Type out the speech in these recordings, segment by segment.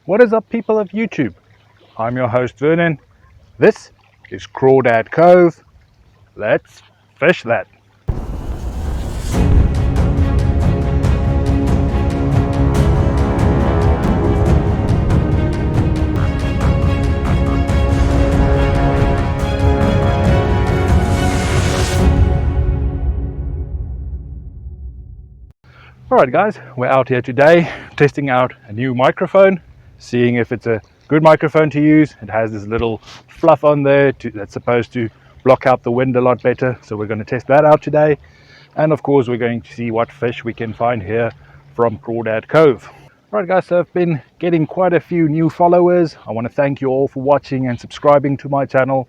What is up, people of YouTube? I'm your host Vernon. This is Crawdad Cove. Let's fish that. Alright guys, we're out here today testing out a new microphone, seeing if it's a good microphone to use. It has this little fluff on there that's supposed to block out the wind a lot better, so we're going to test that out today. And of course we're going to see what fish we can find here from Crawdad Cove. Alright guys, so I've been getting quite a few new followers. I want to thank you all for watching and subscribing to my channel.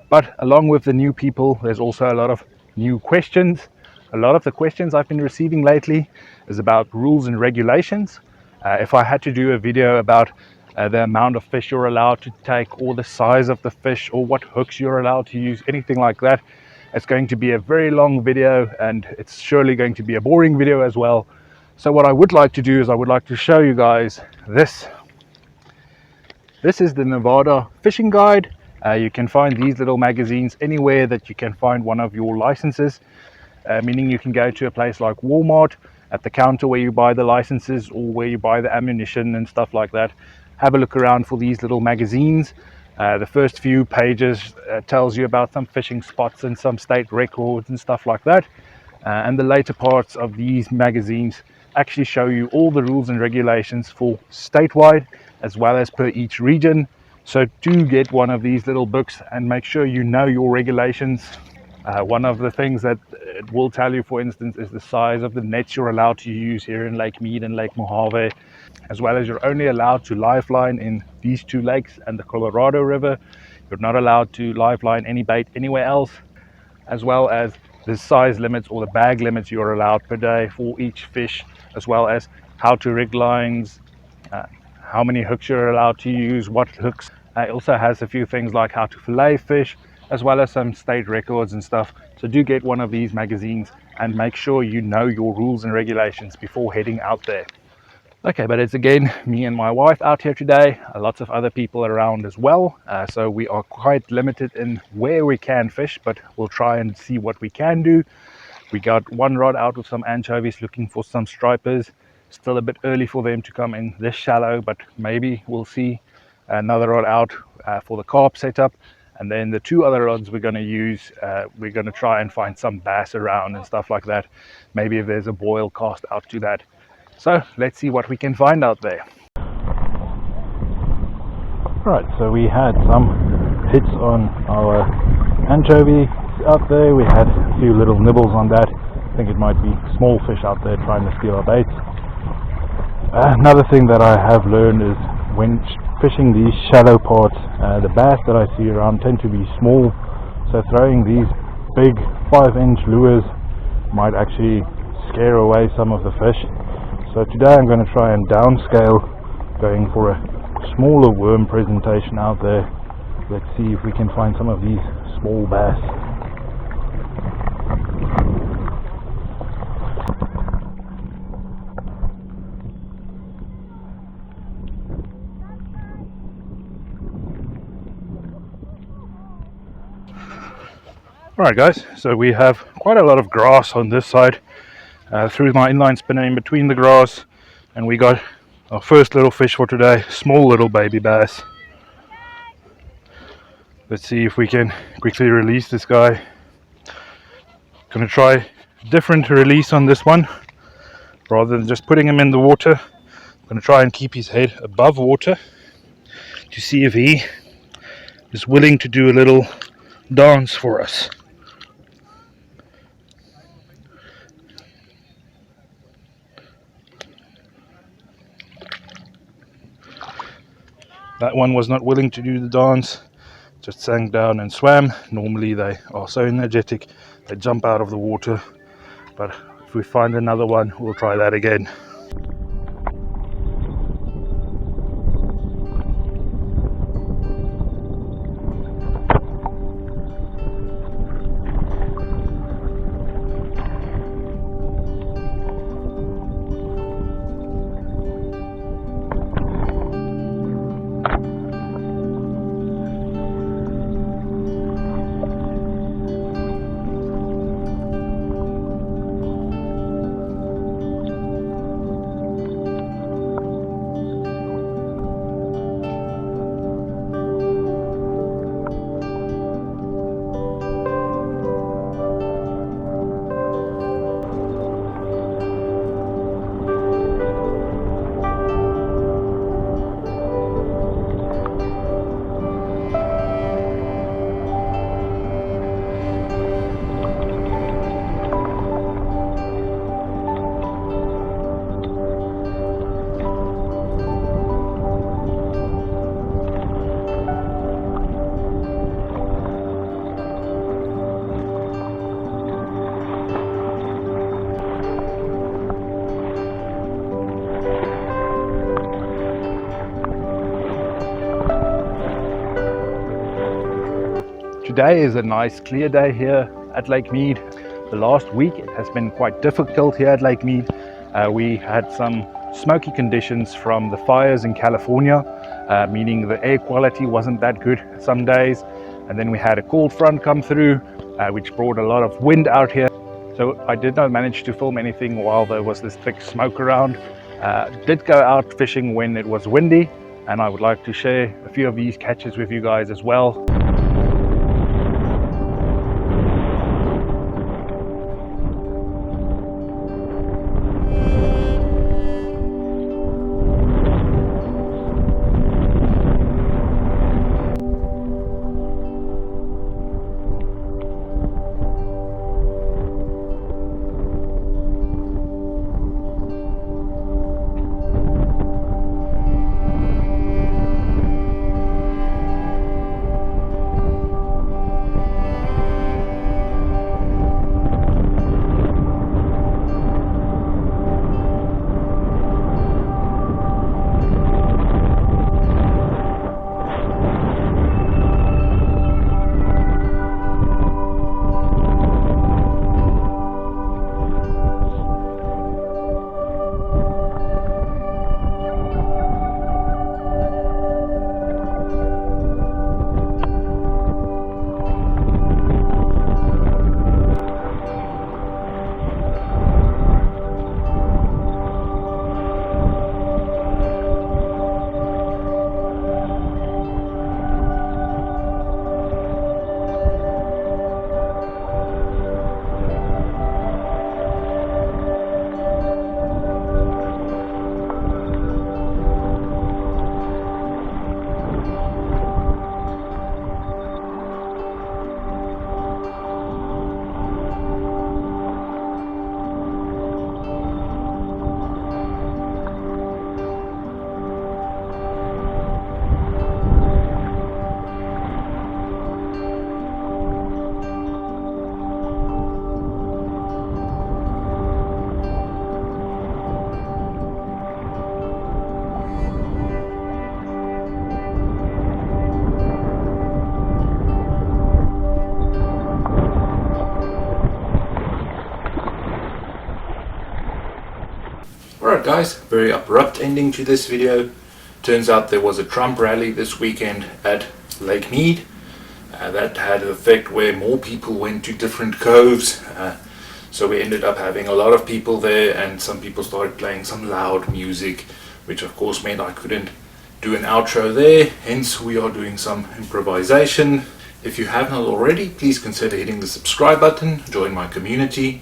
But along with the new people, there's also a lot of new questions. A lot of the questions I've been receiving lately is about rules and regulations. If I had to do a video about the amount of fish you're allowed to take, or the size of the fish, or what hooks you're allowed to use, anything like that, it's going to be a very long video, and it's surely going to be a boring video as well. So what I would like to do is I would like to show you guys this. This is the Nevada Fishing Guide. You can find these little magazines anywhere that you can find one of your licenses. Meaning you can go to a place like Walmart, at the counter where you buy the licenses or where you buy the ammunition and stuff like that. Have a look around for these little magazines. The first few pages tells you about some fishing spots and some state records and stuff like that. And the later parts of these magazines actually show you all the rules and regulations for statewide as well as per each region. So do get one of these little books and make sure you know your regulations. One of the things that it will tell you, for instance, is the size of the nets you're allowed to use here in Lake Mead and Lake Mojave, as well as you're only allowed to lifeline in these two lakes and the Colorado River. You're not allowed to lifeline any bait anywhere else, as well as the size limits or the bag limits you're allowed per day for each fish, as well as how to rig lines, how many hooks you're allowed to use, what hooks. It also has a few things like how to fillet fish, as well as some state records and stuff. So do get one of these magazines and make sure you know your rules and regulations before heading out there. Okay, but it's again me and my wife out here today. Lots of other people around as well. So we are quite limited in where we can fish, but we'll try and see what we can do. We got one rod out with some anchovies looking for some stripers. Still a bit early for them to come in this shallow, but maybe we'll see. Another rod out for the carp setup. And then the two other rods we're going to use, we're going to try and find some bass around and stuff like that. Maybe if there's a boil cast out to that. So let's see what we can find out there. Right, so we had some hits on our anchovy out there. We had a few little nibbles on that. I think it might be small fish out there trying to steal our baits. Another thing that I have learned is when fishing these shallow parts, the bass that I see around tend to be small, so throwing these big 5-inch lures might actually scare away some of the fish. So today I'm going to try and downscale, going for a smaller worm presentation out there. Let's see if we can find some of these small bass. Alright guys, so we have quite a lot of grass on this side. Threw my inline spinner in between the grass, and we got our first little fish for today, small little baby bass. Let's see if we can quickly release this guy. Gonna try a different release on this one. Rather than just putting him in the water, I'm gonna try and keep his head above water to see if he is willing to do a little dance for us. That one was not willing to do the dance, just sank down and swam. Normally they are so energetic, they jump out of the water. But if we find another one, we'll try that again. Today is a nice clear day here at Lake Mead. The last week it has been quite difficult here at Lake Mead. We had some smoky conditions from the fires in California, meaning the air quality wasn't that good some days. And then we had a cold front come through, which brought a lot of wind out here. So I did not manage to film anything while there was this thick smoke around. Did go out fishing when it was windy, and I would like to share a few of these catches with you guys as well. Alright guys, very abrupt ending to this video. Turns out there was a Trump rally this weekend at Lake Mead. That had an effect where more people went to different coves. So we ended up having a lot of people there, and some people started playing some loud music, which of course meant I couldn't do an outro there. Hence we are doing some improvisation. If you have not already, please consider hitting the subscribe button, join my community.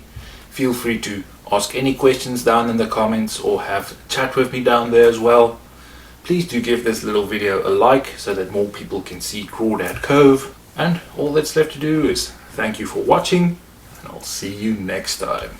Feel free to ask any questions down in the comments or have a chat with me down there as well. Please do give this little video a like so that more people can see Crawdad Cove. And all that's left to do is thank you for watching, and I'll see you next time.